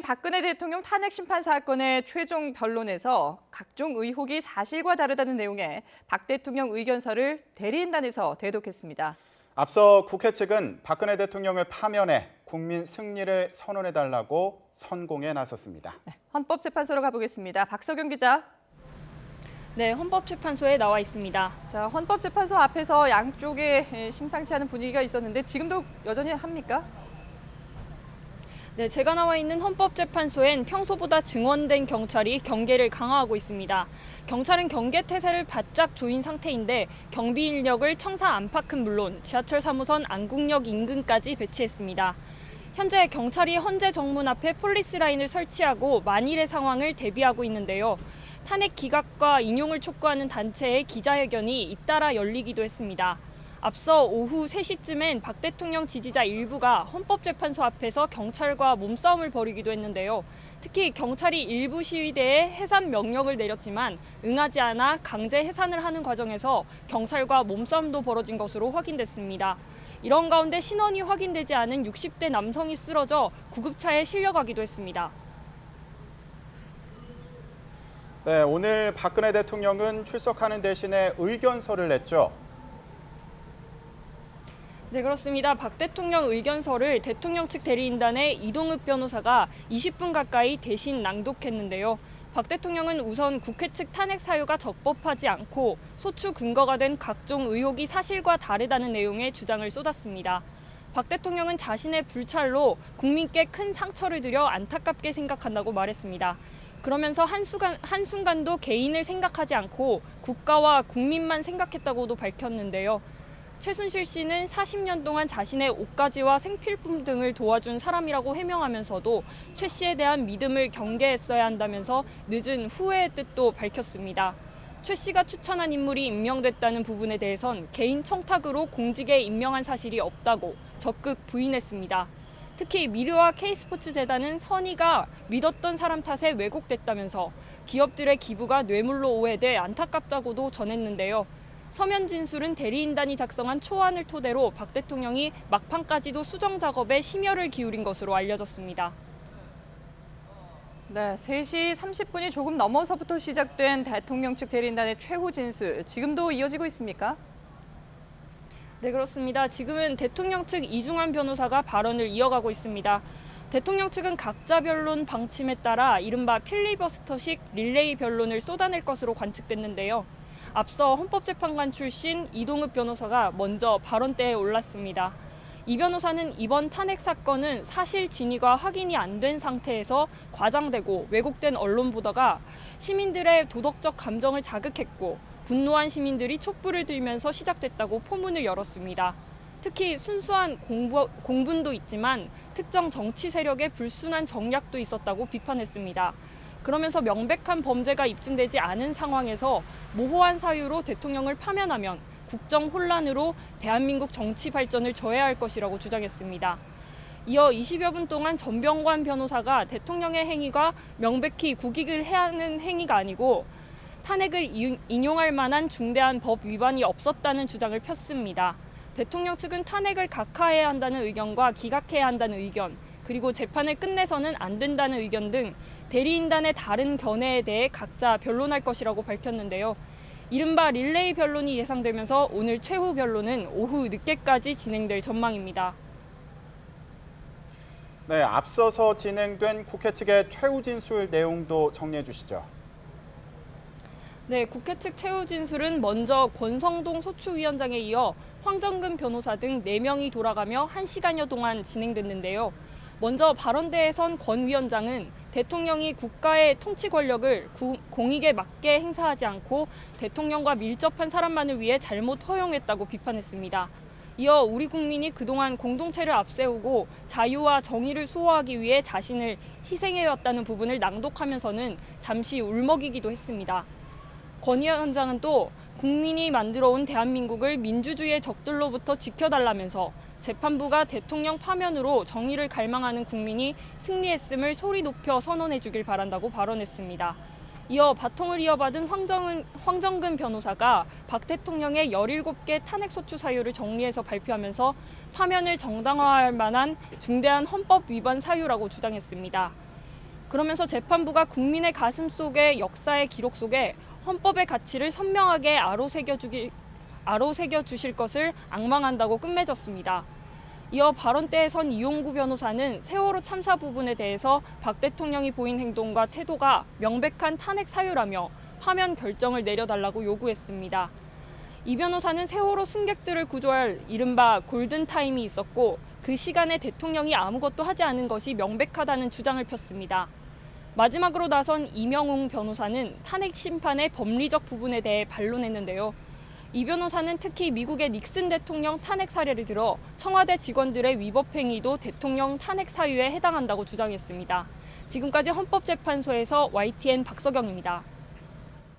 박근혜 대통령 탄핵 심판 사건의 최종 변론에서 각종 의혹이 사실과 다르다는 내용의 박 대통령 의견서를 대리인단에서 대독했습니다. 앞서 국회 측은 박근혜 대통령을 파면해 국민 승리를 선언해달라고 선공에 나섰습니다. 헌법재판소로 가보겠습니다. 박석영 기자. 네, 헌법재판소에 나와 있습니다. 자, 헌법재판소 앞에서 양쪽에 심상치 않은 분위기가 있었는데 지금도 여전히 합니까? 네, 제가 나와 있는 헌법재판소엔 평소보다 증원된 경찰이 경계를 강화하고 있습니다. 경찰은 경계 태세를 바짝 조인 상태인데 경비 인력을 청사 안팎은 물론 지하철 3호선 안국역 인근까지 배치했습니다. 현재 경찰이 헌재 정문 앞에 폴리스 라인을 설치하고 만일의 상황을 대비하고 있는데요. 탄핵 기각과 인용을 촉구하는 단체의 기자회견이 잇따라 열리기도 했습니다. 앞서 오후 3시쯤엔 박 대통령 지지자 일부가 헌법재판소 앞에서 경찰과 몸싸움을 벌이기도 했는데요. 특히 경찰이 일부 시위대에 해산 명령을 내렸지만 응하지 않아 강제 해산을 하는 과정에서 경찰과 몸싸움도 벌어진 것으로 확인됐습니다. 이런 가운데 신원이 확인되지 않은 60대 남성이 쓰러져 구급차에 실려가기도 했습니다. 네, 오늘 박근혜 대통령은 출석하는 대신에 의견서를 냈죠. 네, 그렇습니다. 박 대통령 의견서를 대통령 측 대리인단의 이동읍 변호사가 20분 가까이 대신 낭독했는데요. 박 대통령은 우선 국회 측 탄핵 사유가 적법하지 않고 소추 근거가 된 각종 의혹이 사실과 다르다는 내용의 주장을 쏟았습니다. 박 대통령은 자신의 불찰로 국민께 큰 상처를 드려 안타깝게 생각한다고 말했습니다. 그러면서 한순간도 개인을 생각하지 않고 국가와 국민만 생각했다고도 밝혔는데요. 최순실 씨는 40년 동안 자신의 옷가지와 생필품 등을 도와준 사람이라고 해명하면서도 최 씨에 대한 믿음을 경계했어야 한다면서 늦은 후회의 뜻도 밝혔습니다. 최 씨가 추천한 인물이 임명됐다는 부분에 대해선 개인 청탁으로 공직에 임명한 사실이 없다고 적극 부인했습니다. 특히 미르와 K스포츠재단은 선의가 믿었던 사람 탓에 왜곡됐다면서 기업들의 기부가 뇌물로 오해돼 안타깝다고도 전했는데요. 서면 진술은 대리인단이 작성한 초안을 토대로 박 대통령이 막판까지도 수정 작업에 심혈을 기울인 것으로 알려졌습니다. 네, 3시 30분이 조금 넘어서부터 시작된 대통령 측 대리인단의 최후 진술, 지금도 이어지고 있습니까? 네, 그렇습니다. 지금은 대통령 측 이중환 변호사가 발언을 이어가고 있습니다. 대통령 측은 각자 변론 방침에 따라 이른바 필리버스터식 릴레이 변론을 쏟아낼 것으로 관측됐는데요. 앞서 헌법재판관 출신 이동읍 변호사가 먼저 발언대에 올랐습니다. 이 변호사는 이번 탄핵 사건은 사실 진위가 확인이 안 된 상태에서 과장되고 왜곡된 언론 보도가 시민들의 도덕적 감정을 자극했고 분노한 시민들이 촛불을 들면서 시작됐다고 포문을 열었습니다. 특히 순수한 공분도 있지만 특정 정치 세력의 불순한 정략도 있었다고 비판했습니다. 그러면서 명백한 범죄가 입증되지 않은 상황에서 모호한 사유로 대통령을 파면하면 국정 혼란으로 대한민국 정치 발전을 저해할 것이라고 주장했습니다. 이어 20여 분 동안 전병관 변호사가 대통령의 행위가 명백히 국익을 해하는 행위가 아니고 탄핵을 인용할 만한 중대한 법 위반이 없었다는 주장을 폈습니다. 대통령 측은 탄핵을 각하해야 한다는 의견과 기각해야 한다는 의견, 그리고 재판을 끝내서는 안 된다는 의견 등 대리인단의 다른 견해에 대해 각자 변론할 것이라고 밝혔는데요. 이른바 릴레이 변론이 예상되면서 오늘 최후 변론은 오후 늦게까지 진행될 전망입니다. 네, 앞서서 진행된 국회 측의 최후 진술 내용도 정리해 주시죠. 네, 국회 측 최후 진술은 먼저 권성동 소추위원장에 이어 황정근 변호사 등 4명이 돌아가며 1시간여 동안 진행됐는데요. 먼저 발언대에 선 권 위원장은 대통령이 국가의 통치 권력을 공익에 맞게 행사하지 않고 대통령과 밀접한 사람만을 위해 잘못 허용했다고 비판했습니다. 이어 우리 국민이 그동안 공동체를 앞세우고 자유와 정의를 수호하기 위해 자신을 희생해왔다는 부분을 낭독하면서는 잠시 울먹이기도 했습니다. 권 위원장은 또 국민이 만들어온 대한민국을 민주주의의 적들로부터 지켜달라면서 재판부가 대통령 파면으로 정의를 갈망하는 국민이 승리했음을 소리 높여 선언해 주길 바란다고 발언했습니다. 이어 바통을 이어받은 황정근 변호사가 박 대통령의 17개 탄핵소추 사유를 정리해서 발표하면서 파면을 정당화할 만한 중대한 헌법 위반 사유라고 주장했습니다. 그러면서 재판부가 국민의 가슴 속의 역사의 기록 속에 헌법의 가치를 선명하게 아로새겨 주실 것을 앙망한다고 끝맺었습니다. 이어 발언 때에 선 이용구 변호사는 세월호 참사 부분에 대해서 박 대통령이 보인 행동과 태도가 명백한 탄핵 사유라며 파면 결정을 내려달라고 요구했습니다. 이 변호사는 세월호 승객들을 구조할 이른바 골든타임이 있었고 그 시간에 대통령이 아무것도 하지 않은 것이 명백하다는 주장을 폈습니다. 마지막으로 나선 이명웅 변호사는 탄핵 심판의 법리적 부분에 대해 반론했는데요. 이 변호사는 특히 미국의 닉슨 대통령 탄핵 사례를 들어 청와대 직원들의 위법 행위도 대통령 탄핵 사유에 해당한다고 주장했습니다. 지금까지 헌법재판소에서 YTN 박서경입니다.